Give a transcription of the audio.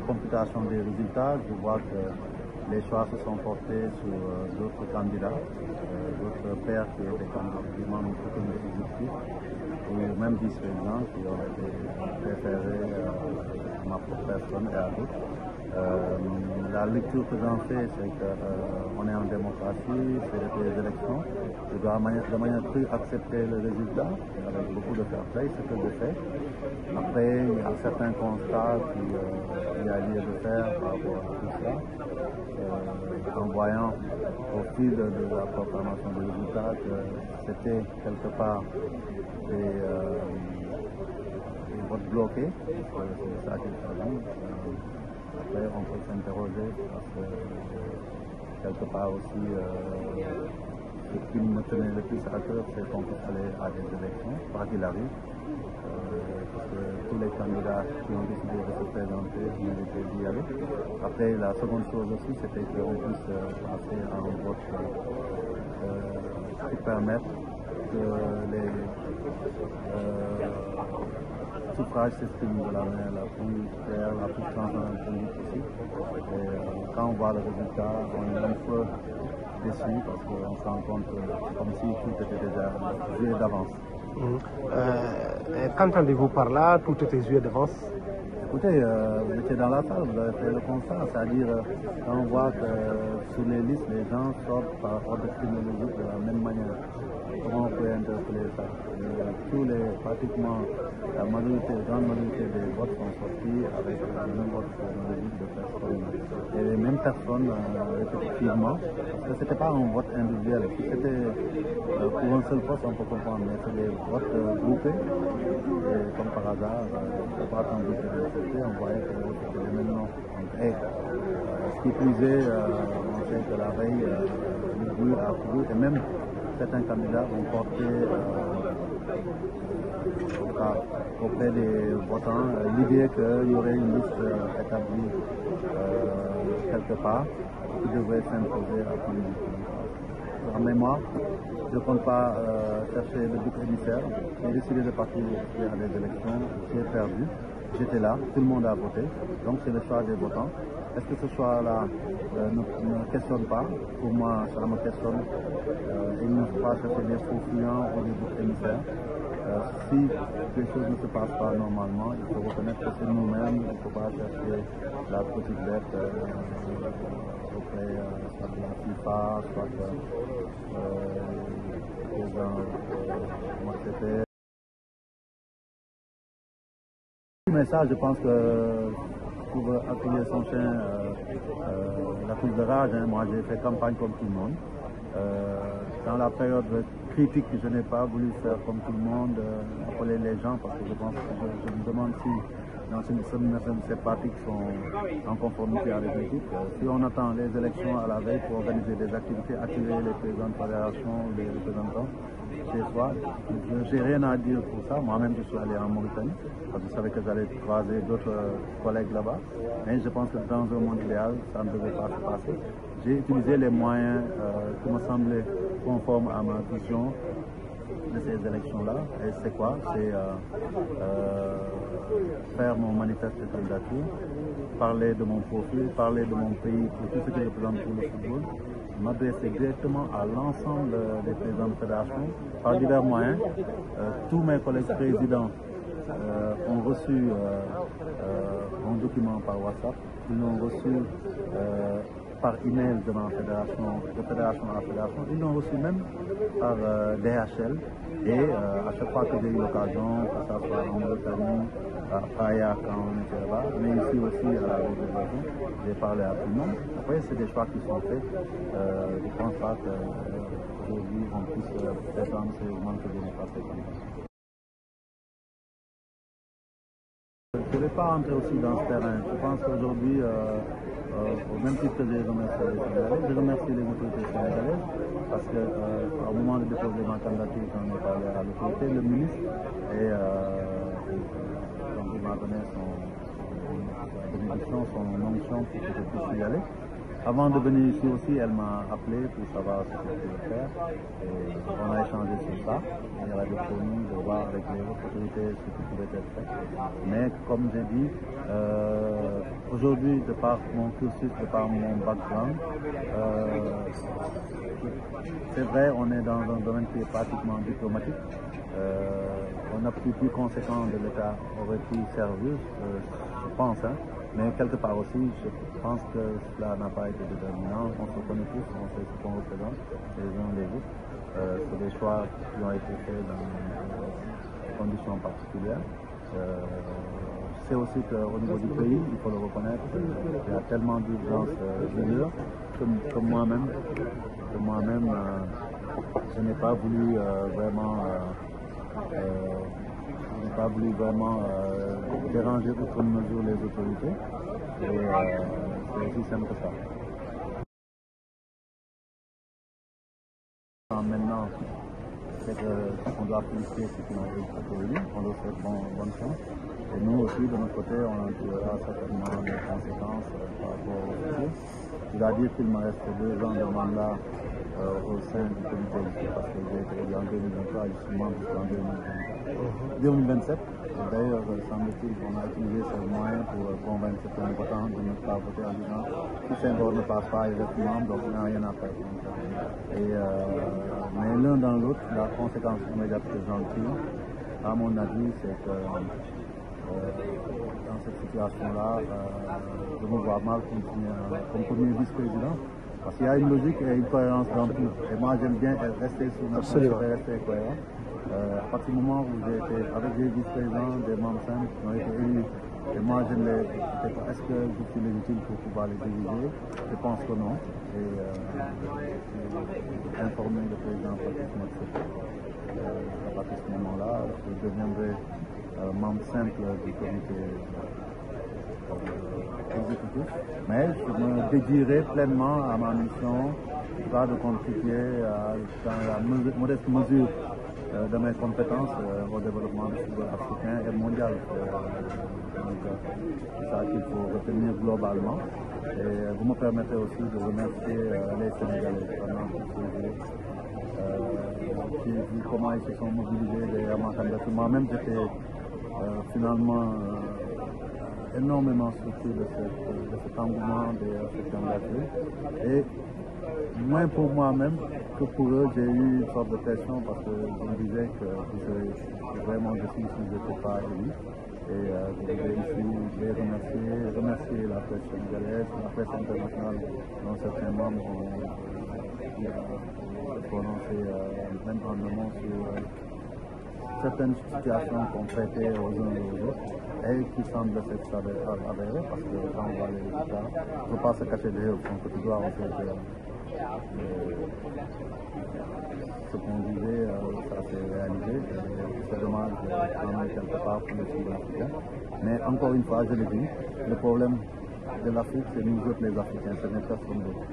computation des résultats, je vois que les choix se sont portés sur d'autres candidats, d'autres pairs qui étaient candidats membres du comité exécutif, ou même vice-présidents qui ont été préférés à ma propre personne et à d'autres. La lecture que j'en fais, c'est qu'on est en démocratie, c'est des élections. Je dois de manière plus accepter le résultat, avec beaucoup de fair play, ce que je fais. Après, il y a certains constats qu'il y a lieu de faire par rapport à tout ça. En voyant au fil de la proclamation des résultats que c'était quelque part des votes bloqués, c'est ça qu'il s'agit. Après, on peut s'interroger parce que quelque part aussi, ce qui me tenait le plus à cœur, c'est qu'on puisse aller à des élections, quoi qu'il arrive. Parce que tous les candidats qui ont décidé de se présenter méritaient d'y aller. Après, la seconde chose aussi, c'était qu'on puisse passer à un vote qui permette que les suffrages s'expriment de la manière la plus claire, la plus transparente possible. Et quand on voit le résultat, on est un peu déçu parce qu'on se rend compte comme si tout était déjà joué d'avance. Qu'entendez-vous par là? Tout était joué d'avance? Écoutez, vous étiez dans la salle, vous avez fait le constat, c'est-à-dire quand on voit que sur les listes, les gens sortent par ordre chronologique de la même manière. Comment on peut interpeller ça? Pratiquement la grande majorité des votes sont sortis avec le même vote chronologique de personnes. Et les mêmes personnes répétitivement, parce que ce n'était pas un vote individuel. Si c'était pour un seul poste, on peut comprendre, mais c'est des votes groupés. Et comme par hasard, on n'a pas attendu que on voyait que c'était les mêmes noms. Et ce qui plus est, on sait que la veille, le bruit a couru et même certains candidats ont porté auprès des votants l'idée qu'il y aurait une liste établie quelque part qui devrait s'imposer à tout le monde. En mémoire, je ne compte pas chercher le bouc émissaire. J'ai décidé de partir à des élections, j'ai perdu. J'étais là, tout le monde a voté, donc c'est le choix des votants. Est-ce que ce choix-là ne questionne pas? Pour moi, ça me questionne. Il ne faut pas chercher des faux clients ou des boucs émissaires. Si les choses ne se passent pas normalement, il faut reconnaître que c'est nous-mêmes, il ne faut pas chercher la petite bête auprès soit de la FIFA, soit des gens mais ça, je pense que pour accueillir son chien, la crise de rage, moi j'ai fait campagne comme tout le monde. Dans la période critique, je n'ai pas voulu faire comme tout le monde, appeler les gens, parce que je pense que je me demande si dans ces partis qui sont en conformité avec l'équipe, si on attend les élections à la veille pour organiser des activités, attirer les présidents de fédération ou les représentants chez soi, je n'ai rien à dire pour ça. Moi-même, je suis allé en Mauritanie, parce que je savais que j'allais croiser d'autres collègues là-bas. Mais je pense que dans un monde idéal, ça ne devait pas se passer. J'ai utilisé les moyens qui me semblaient conformes à ma vision de ces élections-là. Et c'est quoi? C'est faire mon manifeste de candidature, parler de mon profil, parler de mon pays pour tout ce que je représente pour le football, m'adresser directement à l'ensemble des présidents de fédération par divers moyens. Tous mes collègues présidents ont reçu un document par WhatsApp, ils l'ont reçu par email de ma fédération, de fédération à fédération, ils l'ont reçu même par DHL et à chaque fois que j'ai eu l'occasion, que ce soit en Mauritanie, à Praia quand on était là-bas, mais ici aussi à la région, j'ai parlé à tout le monde. Après, c'est des choix qui sont faits. Je ne pense pas qu'aujourd'hui on puisse défendre ces manques de démocratie comme ça. Je ne vais pas entrer aussi dans ce terrain. Je pense qu'aujourd'hui, au même titre que j'ai remercié les Sénégalais, je remercie les autorités sénégalaises parce qu'au moment de déposer ma candidature, j'en ai parlé à l'autorité, le ministre, et donc il m'a donné son bénédiction, son onction pour que je puisse y aller. Avant de venir ici aussi, elle m'a appelé pour savoir ce que je pouvais faire. Et on a échangé sur ça. Et elle a promis de voir avec les autorités ce qui pouvait être fait. Mais comme j'ai dit, aujourd'hui, de par mon cursus, de par mon background, c'est vrai, on est dans un domaine qui est pratiquement diplomatique. Un appui plus conséquent de l'État aurait pu servir, je pense, hein. Mais quelque part aussi, je pense que cela n'a pas été déterminant. On se connaît tous, on sait ce qu'on représente les uns les autres. C'est des choix qui ont été faits dans des conditions particulières. C'est aussi qu'au niveau du pays, il faut le reconnaître, il y a tellement d'urgence que moi-même, je n'ai pas voulu vraiment déranger outre mesure les autorités. Et c'est aussi simple que ça. Maintenant, c'est qu'on doit appliquer ce qui m'a été proposé, on doit faire bonne chance. Et nous aussi, de notre côté, on en tirera certainement des conséquences par rapport au futur. Je dois dire qu'il me reste 2 ans de mandat au sein du comité ici, parce que j'ai été élu en 2023 et je suis membre jusqu'en 2027. D'ailleurs, semble-t-il qu'on a utilisé ce moyen pour convaincre certains votants de ne pas voter en disant si Senghor ne passe pas, il reste membre, donc il n'y a rien à faire. Mais l'un dans l'autre, la conséquence immédiate que j'en tire, à mon avis, c'est que dans cette situation-là, je me vois mal comme premier vice-président. Parce qu'il y a une logique et une cohérence dans tout. Et moi, j'aime bien rester sur ma position et rester cohérent. À partir du moment où j'ai été avec des vice-présidents, des membres simples qui ont été élus, et moi, je ne les sais pas. Est-ce que je suis légitime pour pouvoir les diriger? Je pense que non. Et j'ai informé le président Patrice Motsepe. À partir de ce moment-là, je deviendrai membre simple du comité exécutif, mais je me dédierai pleinement à ma mission, de contribuer dans la modeste mesure de mes compétences au développement du football africain et mondial. C'est ça qu'il faut retenir globalement. Et vous me permettez aussi de remercier les Sénégalais pendant tous ces jours. J'ai vu comment ils se sont mobilisés derrière ma candidature. Moi-même, j'étais finalement énormément surpris de cet engouement de cette candidature. Et moins pour moi-même que pour eux, j'ai eu une sorte de pression parce que je me disais que je serais vraiment déçu si je n'étais pas élu. Et je voulais ici les remercier la presse sénégalaise, la presse internationale, dont certains membres ont prononcé même rendement sur certaines situations qu'on traitait aux uns et aux autres et qui semblent s'être avérées parce que quand on voit les résultats, il ne faut pas se cacher derrière son petit doigt en fait. Ce qu'on disait, ça s'est réalisé. C'est dommage qu'on ait quelque part pour le Sud-Africain. Mais encore une fois, je le dis, le problème de l'Afrique, c'est nous autres les Africains, ce n'est personne d'autre.